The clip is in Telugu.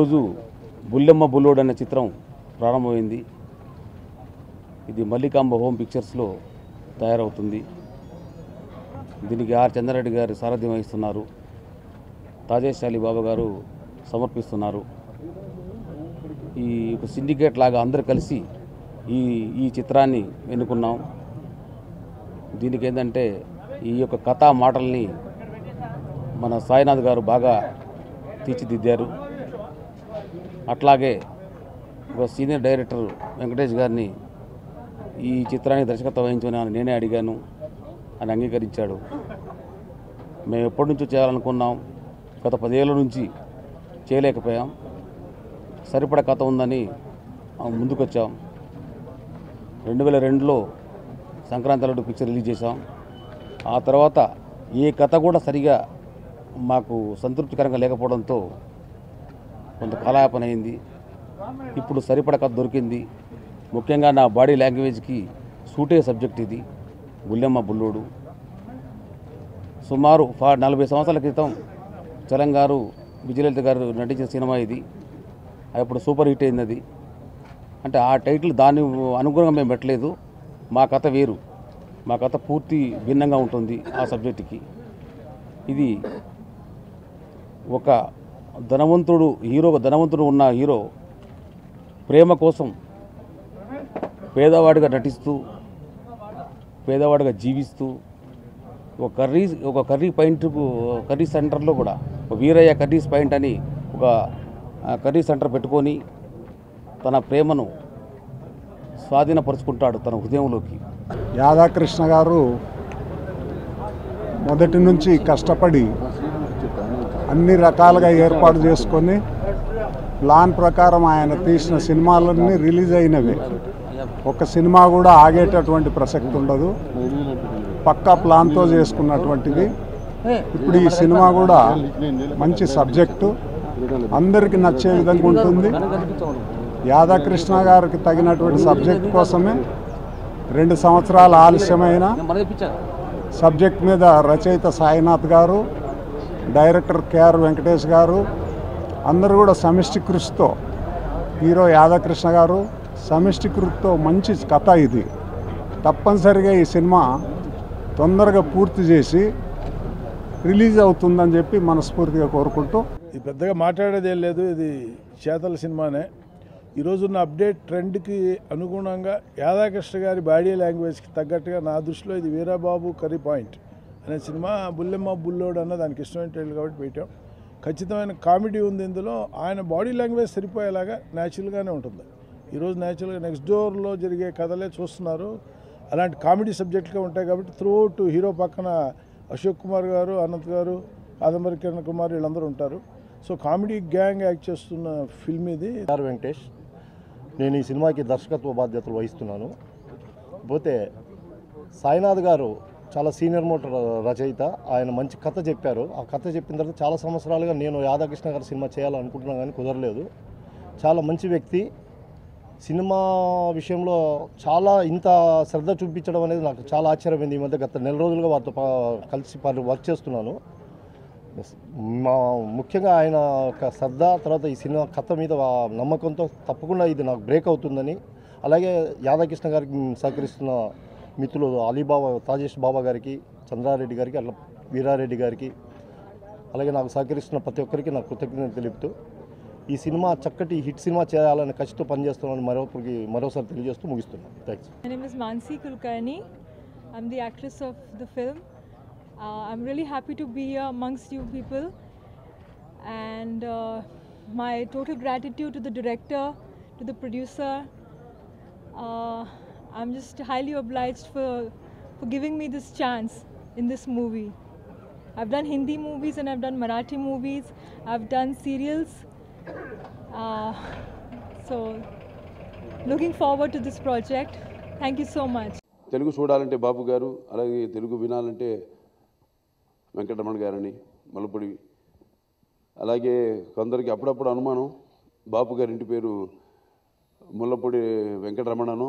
ఈరోజు బుల్లెమ్మ బుల్లోడు అనే చిత్రం ప్రారంభమైంది. ఇది మల్లికాంబ హోమ్ పిక్చర్స్లో తయారవుతుంది. దీనికి ఆర్ చంద్రారెడ్డి గారు సారథ్యం వహిస్తున్నారు. తాజేష్ అలీ బాబా గారు సమర్పిస్తున్నారు. ఈ ఒక సిండికేట్ లాగా అందరు కలిసి ఈ చిత్రాన్ని ఎన్నుకున్నాం. దీనికి ఏంటంటే ఈ యొక్క కథా మాటల్ని మన సాయినాథ్ గారు బాగా తీర్చిదిద్దారు. అట్లాగే ఒక సీనియర్ డైరెక్టర్ వెంకటేష్ గారిని ఈ చిత్రానికి దర్శకత్వం వహించమని నేనే అడిగాను, అని అంగీకరించాడు. మేము ఎప్పటి నుంచో చేయాలనుకున్నాం, గత 10 ఏళ్ళ నుంచి చేయలేకపోయాం. సరిపడ కథ ఉందని ముందుకొచ్చాం. 2002లో సంక్రాంతి అల్లుడు పిక్చర్ రిలీజ్ చేశాం. ఆ తర్వాత ఏ కథ కూడా సరిగా మాకు సంతృప్తికరంగా లేకపోవడంతో కొంత కాలయాపన అయింది. ఇప్పుడు సరిపడ కథ దొరికింది. ముఖ్యంగా నా బాడీ లాంగ్వేజ్కి సూటే సబ్జెక్ట్ ఇది, బుల్లెమ్మ బుల్లోడు. సుమారు 40 సంవత్సరాల క్రితం చలంగారు విజయలలిత గారు నటించిన సినిమా ఇది. అప్పుడు సూపర్ హిట్ అయింది అది. అంటే ఆ టైటిల్ దాన్ని అనుగుణంగా మేము పెట్టలేదు. మా కథ వేరు, మా కథ పూర్తి భిన్నంగా ఉంటుంది ఆ సబ్జెక్టుకి. ఇది ఒక ధనవంతుడు ఉన్న హీరో ప్రేమ కోసం పేదవాడిగా నటిస్తూ, పేదవాడిగా జీవిస్తూ, ఒక కర్రీ సెంటర్లో కూడా వీరయ్య కర్రీస్ పాయింట్ అని ఒక కర్రీ సెంటర్ పెట్టుకొని తన ప్రేమను స్వాధీనపరుచుకుంటాడు తన హృదయంలోకి. యాదాకృష్ణ గారు మొదటి నుంచి కష్టపడి అన్ని రకాలుగా ఏర్పాటు చేసుకొని ప్లాన్ ప్రకారం ఆయన తీసిన సినిమాలన్నీ రిలీజ్ అయినవి. ఒక సినిమా కూడా ఆగేటటువంటి ప్రసక్తి ఉండదు. పక్కా ప్లాన్తో చేసుకున్నటువంటిది. ఇప్పుడు ఈ సినిమా కూడా మంచి సబ్జెక్టు, అందరికీ నచ్చే విధంగా ఉంటుంది. యాదాకృష్ణ గారికి తగినటువంటి సబ్జెక్ట్ కోసమే 2 సంవత్సరాల ఆలస్యమైన సబ్జెక్ట్ మీద రచయిత సాయినాథ్ గారు, డైరెక్టర్ కేఆర్ వెంకటేష్ గారు అందరూ కూడా సమిష్టి కృషితో, హీరో యాదాకృష్ణ గారు సమిష్టి కృషితో మంచి కథ ఇది. తప్పనిసరిగా ఈ సినిమా తొందరగా పూర్తి చేసి రిలీజ్ అవుతుందని చెప్పి మనస్ఫూర్తిగా కోరుకుంటూ, ఇది పెద్దగా మాట్లాడేదేం లేదు. ఇది చేతల సినిమానే. ఈరోజున్న అప్డేట్ ట్రెండ్కి అనుగుణంగా యాదాకృష్ణ గారి బాడీ లాంగ్వేజ్కి తగ్గట్టుగా నా దృష్టిలో ఇది వీరబాబు కర్రీ పాయింట్ అనే సినిమా. బుల్లెమ్మ బుల్లోడు అన్న దానికి ఇష్టమైన టైటిల్ కాబట్టి పెట్టాం. ఖచ్చితమైన కామెడీ ఉంది ఇందులో. ఆయన బాడీ లాంగ్వేజ్ సరిపోయేలాగా న్యాచురల్గానే ఉంటుంది. ఈరోజు న్యాచురల్గా నెక్స్ట్ డోర్లో జరిగే కథలే చూస్తున్నారు. అలాంటి కామెడీ సబ్జెక్టుగా ఉంటాయి కాబట్టి త్రూఅవుట్ హీరో పక్కన అశోక్ కుమార్ గారు, అనంత్ గారు, కాదంబరి కిరణ్ కుమార్ వీళ్ళందరూ ఉంటారు. సో కామెడీ గ్యాంగ్ యాక్ట్ చేస్తున్న ఫిల్మ్ ఇది. ఆర్ వెంకటేష్, నేను ఈ సినిమాకి దర్శకత్వ బాధ్యతలు వహిస్తున్నాను. పోతే సాయినాథ్ గారు చాలా సీనియర్ మోటర్ రచయిత. ఆయన మంచి కథ చెప్పారు. ఆ కథ చెప్పిన తర్వాత చాలా సంవత్సరాలుగా నేను యాదాకృష్ణ గారి సినిమా చేయాలనుకుంటున్నాను, కానీ కుదరలేదు. చాలా మంచి వ్యక్తి. సినిమా విషయంలో చాలా ఇంత శ్రద్ధ చూపించడం అనేది నాకు చాలా ఆశ్చర్యమైంది. ఈ మధ్య గత 4 రోజులుగా వారితో కలిసి వర్క్ చేస్తున్నాను. ముఖ్యంగా ఆయన శ్రద్ధ, తర్వాత ఈ సినిమా కథ మీద నమ్మకంతో తప్పకుండా ఇది నాకు బ్రేక్ అవుతుందని, అలాగే యాదాకృష్ణ గారికి సహకరిస్తున్న మిత్రులు అలీబాబా, తాజేష్ బాబా గారికి, చంద్రారెడ్డి గారికి, అట్లా వీరారెడ్డి గారికి, అలాగే నాకు సహకరిస్తున్న ప్రతి ఒక్కరికి నాకు కృతజ్ఞతలు తెలుపుతూ ఈ సినిమా చక్కటి హిట్ సినిమా చేయాలని ఖచ్చితంగా పనిచేస్తున్నామని మరోసారి తెలియజేస్తూ ముగిస్తున్నాను. Thanks. My name is Mansi Kulkarni. I'm the actress of the film. I'm really happy to be here amongst you people, and my total gratitude to the director, to the producer. I'm just highly obliged for giving me this chance in this movie. I've done Hindi movies and I've done Marathi movies. I've done serials. So looking forward to this project. Thank you so much. Telugu చూడాలంటే బాబు గారు, అలాగే తెలుగు వినాలంటే వెంకటరమణ గారని మల్లపూడి. అలాగే కొందరికి అప్పుడప్పుడు అనుమానం, బాపు గారి ఇంటి పేరు ముల్లపూడి వెంకటరమణను.